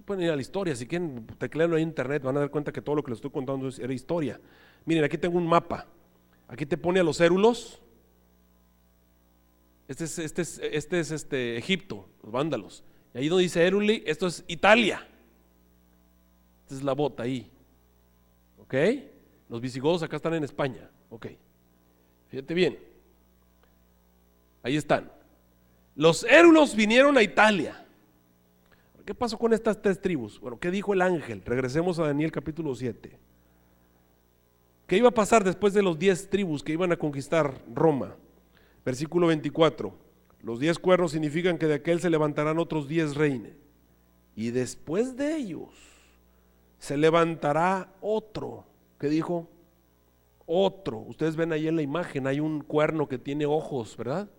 Pueden ir a la historia, si quieren teclearlo ahí en internet, van a dar cuenta que todo lo que les estoy contando era historia. Miren, aquí tengo un mapa. Aquí te pone a los érulos. Este es Egipto, los vándalos. Y ahí donde dice Éruli, esto es Italia. Esta es la bota ahí. ¿Ok? Los visigodos acá están en España. Ok. Fíjate bien. Ahí están. Los érulos vinieron a Italia. ¿Qué pasó con estas 3 tribus? Bueno, ¿qué dijo el ángel? Regresemos a Daniel capítulo 7. ¿Qué iba a pasar después de los 10 tribus que iban a conquistar Roma? Versículo 24. Los 10 cuernos significan que de aquel se levantarán otros 10 reinos. Y después de ellos se levantará otro. ¿Qué dijo? Otro. Ustedes ven ahí en la imagen, hay un cuerno que tiene ojos, ¿verdad?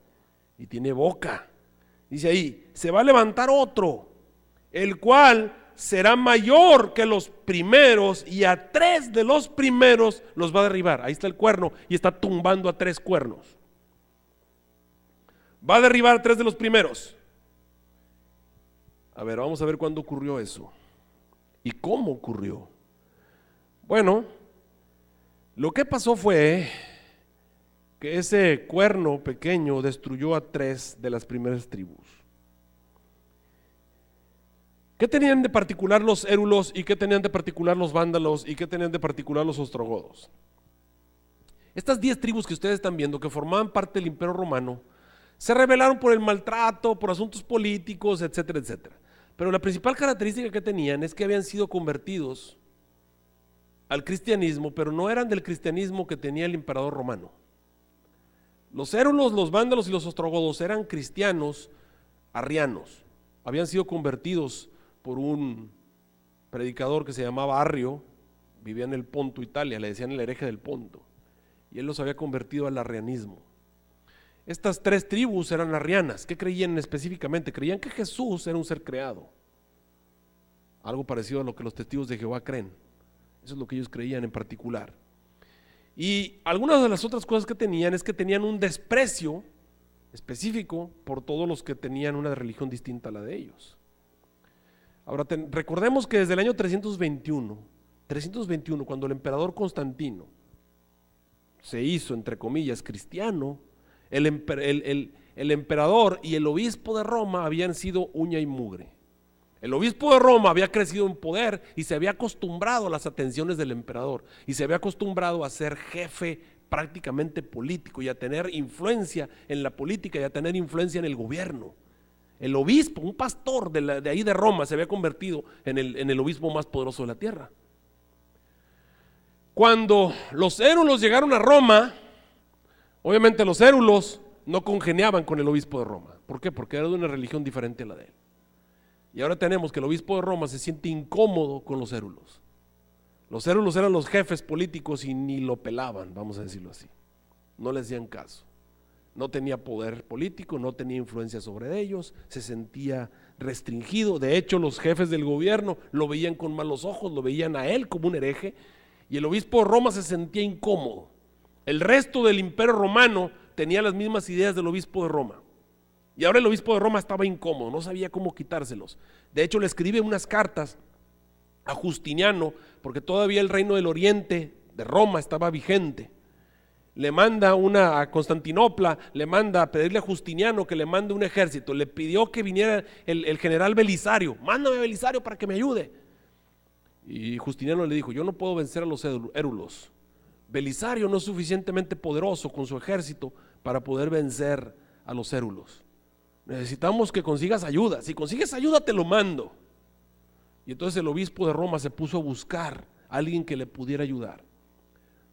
Y tiene boca. Dice ahí, se va a levantar otro, el cual será mayor que los primeros, y a 3 de los primeros los va a derribar. Ahí está el cuerno y está tumbando a 3 cuernos. Va a derribar a 3 de los primeros. A ver, vamos a ver cuándo ocurrió eso y cómo ocurrió. Bueno, lo que pasó fue que ese cuerno pequeño destruyó a 3 de las primeras tribus. ¿Qué tenían de particular los érulos y qué tenían de particular los vándalos y qué tenían de particular los ostrogodos? Estas 10 tribus que ustedes están viendo, que formaban parte del Imperio Romano, se rebelaron por el maltrato, por asuntos políticos, etcétera, etcétera. Pero la principal característica que tenían es que habían sido convertidos al cristianismo, pero no eran del cristianismo que tenía el emperador romano. Los érulos, los vándalos y los ostrogodos eran cristianos arrianos. Habían sido convertidos por un predicador que se llamaba Arrio, vivía en el Ponto, Italia, le decían el hereje del Ponto, y él los había convertido al arrianismo. Estas 3 tribus eran arrianas. ¿Qué creían específicamente? Creían que Jesús era un ser creado, algo parecido a lo que los testigos de Jehová creen. Eso es lo que ellos creían en particular. Y algunas de las otras cosas que tenían es que tenían un desprecio específico por todos los que tenían una religión distinta a la de ellos. Ahora recordemos que desde el año 321, cuando el emperador Constantino se hizo, entre comillas, cristiano, el emperador y el obispo de Roma habían sido uña y mugre. El obispo de Roma había crecido en poder y se había acostumbrado a las atenciones del emperador y se había acostumbrado a ser jefe prácticamente político y a tener influencia en la política y a tener influencia en el gobierno. El obispo, un pastor de ahí de Roma, se había convertido en el obispo más poderoso de la tierra. Cuando los érulos llegaron a Roma, obviamente los érulos no congeniaban con el obispo de Roma. ¿Por qué? Porque era de una religión diferente a la de él. Y ahora tenemos que el obispo de Roma se siente incómodo con los érulos. Los érulos eran los jefes políticos y ni lo pelaban, vamos a decirlo así. No les hacían caso. No tenía poder político, no tenía influencia sobre ellos, se sentía restringido. De hecho, los jefes del gobierno lo veían con malos ojos, lo veían a él como un hereje, y el obispo de Roma se sentía incómodo. El resto del imperio romano tenía las mismas ideas del obispo de Roma. Y ahora el obispo de Roma estaba incómodo, no sabía cómo quitárselos. De hecho, le escribe unas cartas a Justiniano, porque todavía el reino del oriente de Roma estaba vigente. Le manda una a Constantinopla, le manda a pedirle a Justiniano que le mande un ejército. Le pidió que viniera el general Belisario. Mándame a Belisario para que me ayude. Y Justiniano le dijo: yo no puedo vencer a los érulos. Belisario no es suficientemente poderoso con su ejército para poder vencer a los érulos. Necesitamos que consigas ayuda. Si consigues ayuda, te lo mando. Y entonces el obispo de Roma se puso a buscar a alguien que le pudiera ayudar.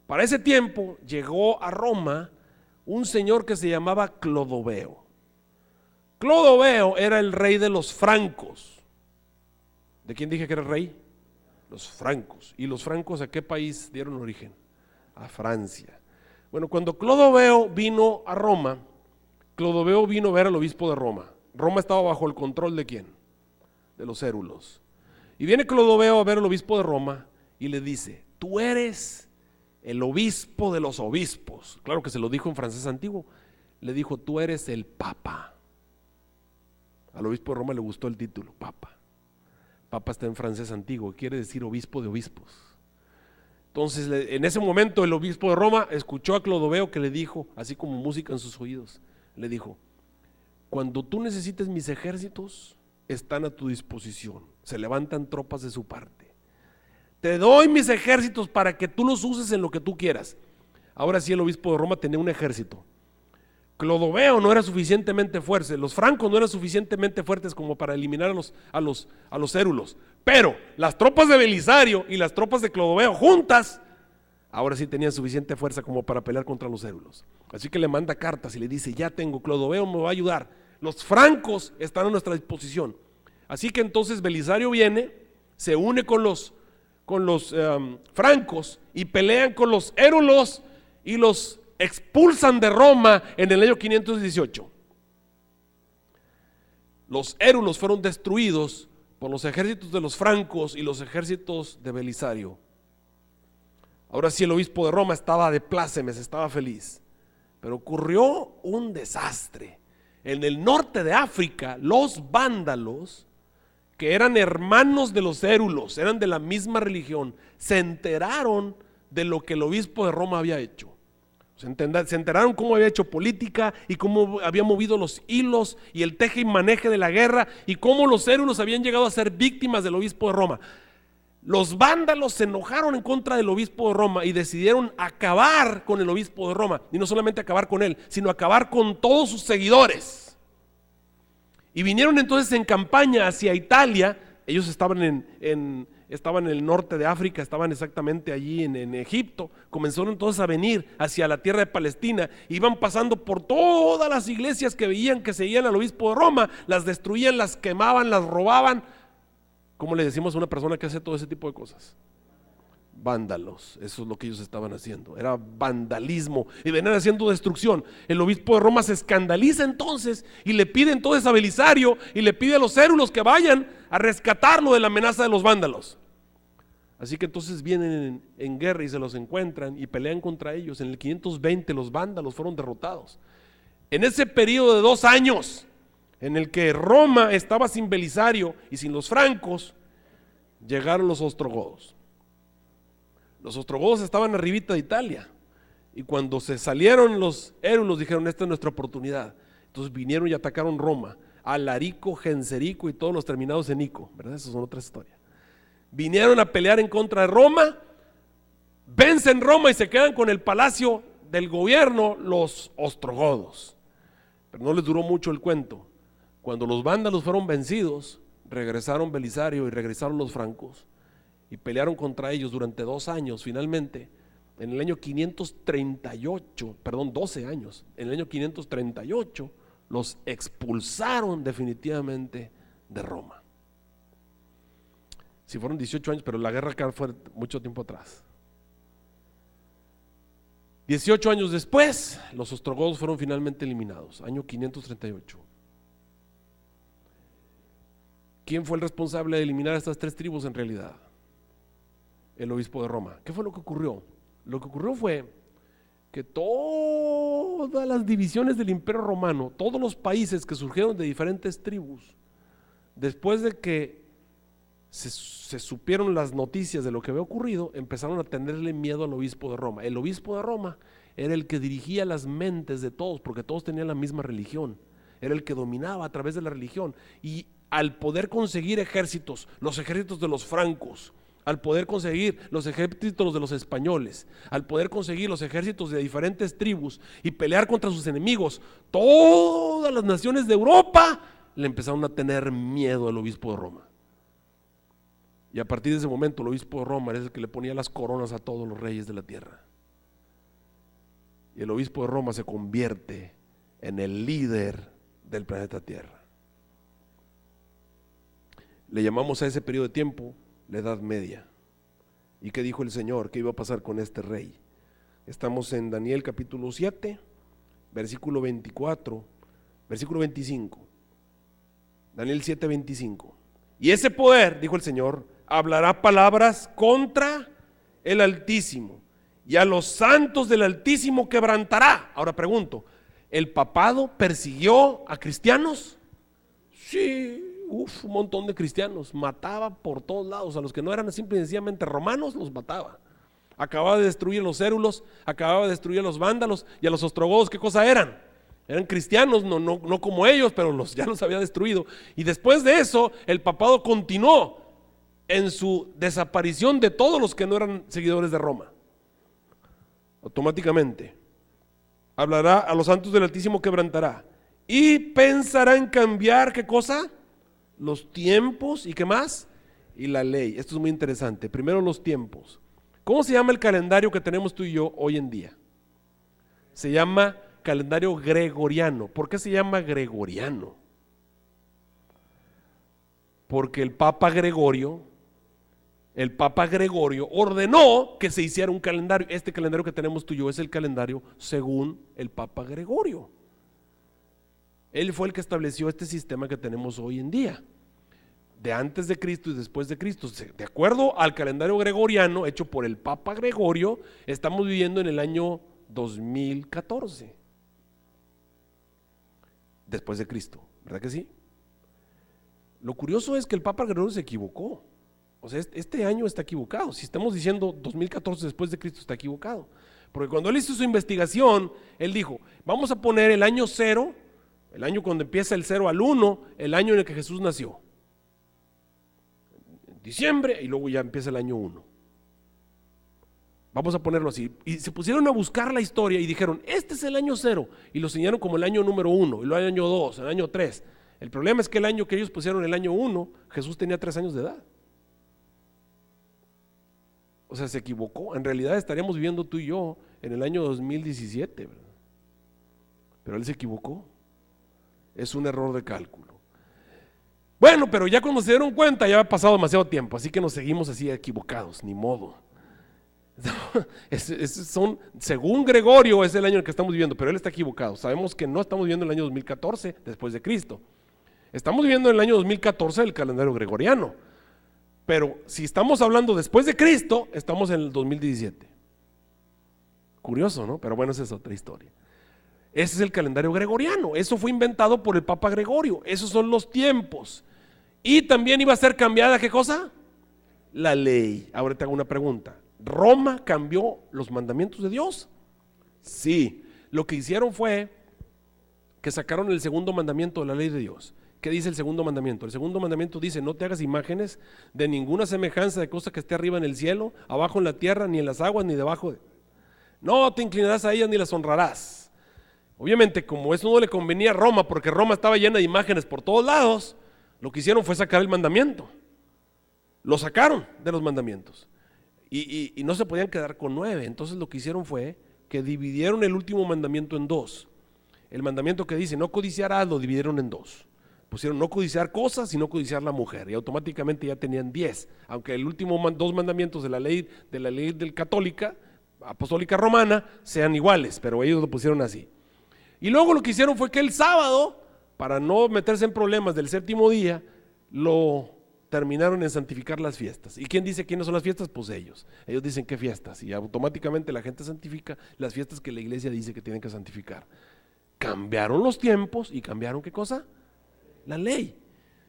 Para ese tiempo llegó a Roma un señor que se llamaba Clodoveo. Clodoveo era el rey de los francos. ¿De quién dije que era el rey? Los francos. ¿Y los francos a qué país dieron origen? A Francia. Bueno, cuando Clodoveo vino a Roma, Clodoveo vino a ver al obispo de Roma. Roma estaba bajo el control ¿de quién? De los érulos. Y viene Clodoveo a ver al obispo de Roma y le dice: tú eres el obispo de los obispos. Claro que se lo dijo en francés antiguo. Le dijo: tú eres el papa. Al obispo de Roma le gustó el título, papa. Papa está en francés antiguo, quiere decir obispo de obispos. Entonces en ese momento el obispo de Roma escuchó a Clodoveo, que le dijo, así como música en sus oídos, le dijo: cuando tú necesites mis ejércitos, están a tu disposición. Se levantan tropas de su parte. Te doy mis ejércitos para que tú los uses en lo que tú quieras. Ahora sí, el obispo de Roma tenía un ejército. Clodoveo no era suficientemente fuerte, los francos no eran suficientemente fuertes como para eliminar a los érulos, pero las tropas de Belisario y las tropas de Clodoveo juntas ahora sí tenía suficiente fuerza como para pelear contra los érulos. Así que le manda cartas y le dice, ya tengo, Clodoveo me va a ayudar, los francos están a nuestra disposición. Así que entonces Belisario viene, se une con los francos y pelean con los érulos y los expulsan de Roma en el año 518. Los érulos fueron destruidos por los ejércitos de los francos y los ejércitos de Belisario. Ahora sí el obispo de Roma estaba de plácemes, estaba feliz, pero ocurrió un desastre. En el norte de África, los vándalos, que eran hermanos de los érulos, eran de la misma religión, se enteraron de lo que el obispo de Roma había hecho. Se enteraron cómo había hecho política y cómo había movido los hilos y el teje y maneje de la guerra y cómo los érulos habían llegado a ser víctimas del obispo de Roma. Los vándalos se enojaron en contra del obispo de Roma y decidieron acabar con el obispo de Roma, y no solamente acabar con él, sino acabar con todos sus seguidores. Y vinieron entonces en campaña hacia Italia. Ellos estaban en el norte de África, estaban exactamente allí en Egipto. Comenzaron entonces a venir hacia la tierra de Palestina, iban pasando por todas las iglesias que veían que seguían al obispo de Roma, las destruían, las quemaban, las robaban. ¿Cómo le decimos a una persona que hace todo ese tipo de cosas? Vándalos. Eso es lo que ellos estaban haciendo, era vandalismo y venían haciendo destrucción. El obispo de Roma se escandaliza entonces y le pide entonces a Belisario y le pide a los érulos que vayan a rescatarlo de la amenaza de los vándalos. Así que entonces vienen en guerra y se los encuentran y pelean contra ellos. En el 520 los vándalos fueron derrotados. En ese periodo de 2 años en el que Roma estaba sin Belisario y sin los francos, llegaron los ostrogodos. Los ostrogodos estaban arribita de Italia, y cuando se salieron los érulos dijeron, esta es nuestra oportunidad. Entonces vinieron y atacaron Roma, Alarico, Genserico y todos los terminados en Ico, ¿verdad? Esas son otras historias. Vinieron a pelear en contra de Roma, vencen Roma y se quedan con el palacio del gobierno los ostrogodos. Pero no les duró mucho el cuento. Cuando los vándalos fueron vencidos, regresaron Belisario y regresaron los francos y pelearon contra ellos durante 2 años. Finalmente, en el año 538, 12 años, en el año 538 los expulsaron definitivamente de Roma. Sí, fueron 18 años, pero la guerra acá fue mucho tiempo atrás. 18 años después, los ostrogodos fueron finalmente eliminados, año 538. ¿Quién fue el responsable de eliminar a estas 3 tribus en realidad? El obispo de Roma. ¿Qué fue lo que ocurrió? Lo que ocurrió fue que todas las divisiones del Imperio Romano, todos los países que surgieron de diferentes tribus, después de que se supieron las noticias de lo que había ocurrido, empezaron a tenerle miedo al obispo de Roma. El obispo de Roma era el que dirigía las mentes de todos, porque todos tenían la misma religión. Era el que dominaba a través de la religión, y al poder conseguir ejércitos, los ejércitos de los francos, al poder conseguir los ejércitos de los españoles, al poder conseguir los ejércitos de diferentes tribus y pelear contra sus enemigos, todas las naciones de Europa le empezaron a tener miedo al obispo de Roma. Y a partir de ese momento el obispo de Roma era el que le ponía las coronas a todos los reyes de la tierra. Y el obispo de Roma se convierte en el líder del planeta Tierra. Le llamamos a ese periodo de tiempo la Edad Media. ¿Y qué dijo el Señor? ¿Qué iba a pasar con este rey? Estamos en Daniel capítulo 7, versículo 24, versículo 25. Daniel 7, 25. Y ese poder, dijo el Señor, hablará palabras contra el Altísimo, y a los santos del Altísimo quebrantará. Ahora pregunto, ¿el papado persiguió a cristianos? Sí, un montón de cristianos, mataba por todos lados, a los que no eran simple y sencillamente romanos los mataba. Acababa de destruir a los érulos, acababa de destruir a los vándalos y a los ostrogodos. ¿Qué cosa eran? Eran cristianos, no como ellos, pero ya los había destruido. Y después de eso, el papado continuó en su desaparición de todos los que no eran seguidores de Roma. Automáticamente hablará a los santos del Altísimo, quebrantará, y pensará en cambiar, ¿qué cosa? Los tiempos, ¿y qué más? Y la ley. Esto es muy interesante. Primero los tiempos. ¿Cómo se llama el calendario que tenemos tú y yo hoy en día? Se llama calendario gregoriano. ¿Por qué se llama gregoriano? Porque el Papa Gregorio ordenó que se hiciera un calendario. Este calendario que tenemos tú y yo es el calendario según el Papa Gregorio. Él fue el que estableció este sistema que tenemos hoy en día, de antes de Cristo y después de Cristo. De acuerdo al calendario gregoriano hecho por el Papa Gregorio, estamos viviendo en el año 2014 después de Cristo, ¿verdad que sí? Lo curioso es que el Papa Gregorio se equivocó. O sea, este año está equivocado. Si estamos diciendo 2014 después de Cristo, está equivocado. Porque cuando él hizo su investigación, él dijo, vamos a poner el año 0, el año cuando empieza el 0 al 1, el año en el que Jesús nació. Diciembre, y luego ya empieza el año 1. Vamos a ponerlo así. Y se pusieron a buscar la historia y dijeron, este es el año 0, y lo señalaron como el año número 1, y luego el año 2, el año 3. El problema es que el año que ellos pusieron, el año 1, Jesús tenía 3 años de edad. O sea, se equivocó. En realidad estaríamos viviendo tú y yo en el año 2017, ¿verdad? Pero él se equivocó. Es un error de cálculo. Bueno, pero ya cuando se dieron cuenta ya ha pasado demasiado tiempo, así que nos seguimos así equivocados, ni modo. Según Gregorio es el año en el que estamos viviendo, pero él está equivocado. Sabemos que no estamos viviendo el año 2014 después de Cristo. Estamos viviendo el año 2014 del calendario gregoriano. Pero si estamos hablando después de Cristo, estamos en el 2017. Curioso, ¿no? Pero bueno, esa es otra historia. Ese es el calendario gregoriano. Eso fue inventado por el Papa Gregorio. Esos son los tiempos. Y también iba a ser cambiada, ¿qué cosa? La ley. Ahora te hago una pregunta. ¿Roma cambió los mandamientos de Dios? Sí. Lo que hicieron fue que sacaron el segundo mandamiento de la ley de Dios. ¿Qué dice el segundo mandamiento? El segundo mandamiento dice, no te hagas imágenes de ninguna semejanza de cosa que esté arriba en el cielo, abajo en la tierra, ni en las aguas, ni debajo de... No te inclinarás a ellas ni las honrarás. Obviamente, como eso no le convenía a Roma, porque Roma estaba llena de imágenes por todos lados, lo que hicieron fue sacar el mandamiento. Lo sacaron de los mandamientos. Y no se podían quedar con 9. Entonces lo que hicieron fue que dividieron el último mandamiento en 2. El mandamiento que dice, no codiciarás, lo dividieron en 2. Pusieron no codiciar cosas y no codiciar la mujer, y automáticamente ya tenían 10, aunque el último 2 mandamientos de la ley del católica, apostólica romana, sean iguales, pero ellos lo pusieron así. Y luego lo que hicieron fue que el sábado, para no meterse en problemas del séptimo día, lo terminaron en santificar las fiestas. ¿Y quién dice quiénes son las fiestas? Pues ellos dicen qué fiestas, y automáticamente la gente santifica las fiestas que la iglesia dice que tienen que santificar. Cambiaron los tiempos y cambiaron ¿qué cosa? La ley.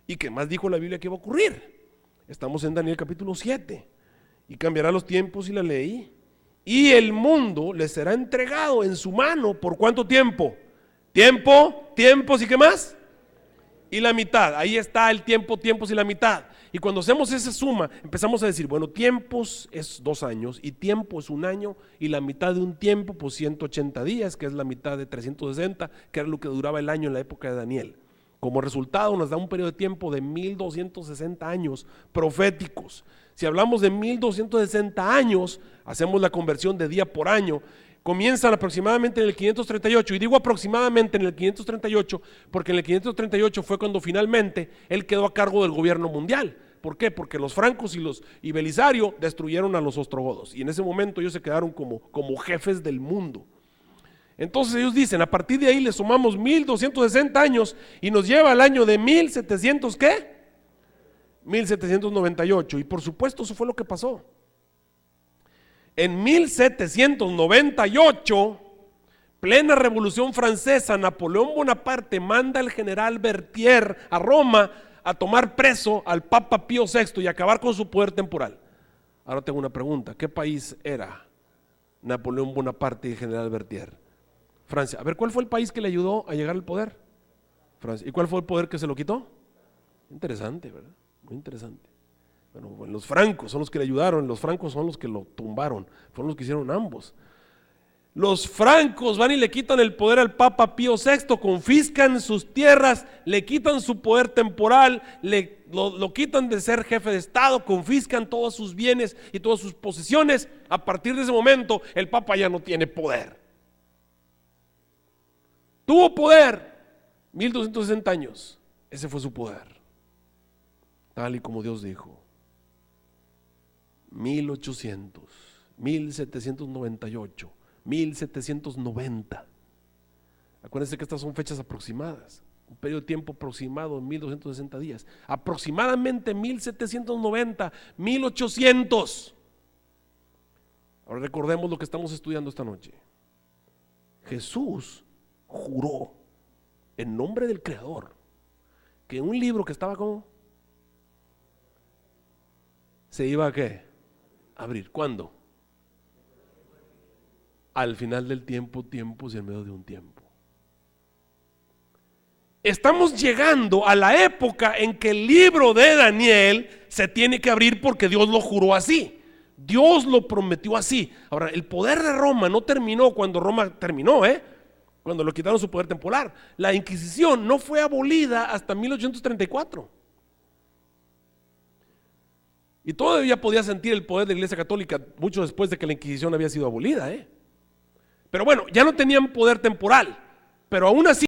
¿Y qué más dijo la Biblia que iba a ocurrir? Estamos en Daniel capítulo 7. Y cambiará los tiempos y la ley, y el mundo les será entregado en su mano. ¿Por cuánto tiempo? Tiempos y ¿qué más? Y la mitad. Ahí está el tiempos y la mitad. Y cuando hacemos esa suma, empezamos a decir, bueno, tiempos es 2 años, y tiempo es 1 año, y la mitad de un tiempo, pues 180 días, que es la mitad de 360, que era lo que duraba el año en la época de Daniel. Como resultado nos da un periodo de tiempo de 1260 años proféticos. Si hablamos de 1260 años, hacemos la conversión de día por año, comienzan aproximadamente en el 538, y digo aproximadamente en el 538 porque en el 538 fue cuando finalmente él quedó a cargo del gobierno mundial. ¿Por qué? Porque los francos y Belisario destruyeron a los ostrogodos, y en ese momento ellos se quedaron como jefes del mundo. Entonces ellos dicen, a partir de ahí le sumamos 1260 años y nos lleva al año de 1700, ¿qué? 1798, y por supuesto eso fue lo que pasó. En 1798, plena Revolución Francesa, Napoleón Bonaparte manda al general Berthier a Roma a tomar preso al Papa Pío VI y acabar con su poder temporal. Ahora tengo una pregunta, ¿qué país era Napoleón Bonaparte y el general Berthier? Francia. A ver, ¿cuál fue el país que le ayudó a llegar al poder? Francia. ¿Y cuál fue el poder que se lo quitó? Interesante, ¿verdad? Muy interesante. Bueno, los francos son los que le ayudaron, los francos son los que lo tumbaron, fueron los que hicieron ambos. Los francos van y le quitan el poder al Papa Pío VI, confiscan sus tierras, le quitan su poder temporal, le lo quitan de ser jefe de Estado, confiscan todos sus bienes y todas sus posesiones. A partir de ese momento el Papa ya no tiene poder. Tuvo poder 1260 años, ese fue su poder, tal y como Dios dijo. 1800, 1798, 1790. Acuérdense que estas son fechas aproximadas, un periodo de tiempo aproximado en 1260 días, aproximadamente 1790, 1800. Ahora recordemos lo que estamos estudiando esta noche. Jesús juró en nombre del Creador que un libro que estaba como se iba a ¿qué? Abrir. ¿Cuándo? Al final del tiempo, tiempos y en medio de un tiempo. Estamos llegando a la época en que el libro de Daniel se tiene que abrir porque Dios lo juró así. Dios lo prometió así. Ahora, el poder de Roma no terminó cuando Roma terminó, cuando lo quitaron su poder temporal. La Inquisición no fue abolida hasta 1834. Y todavía podía sentir el poder de la Iglesia Católica mucho después de que la Inquisición había sido abolida. Pero bueno, ya no tenían poder temporal, pero aún así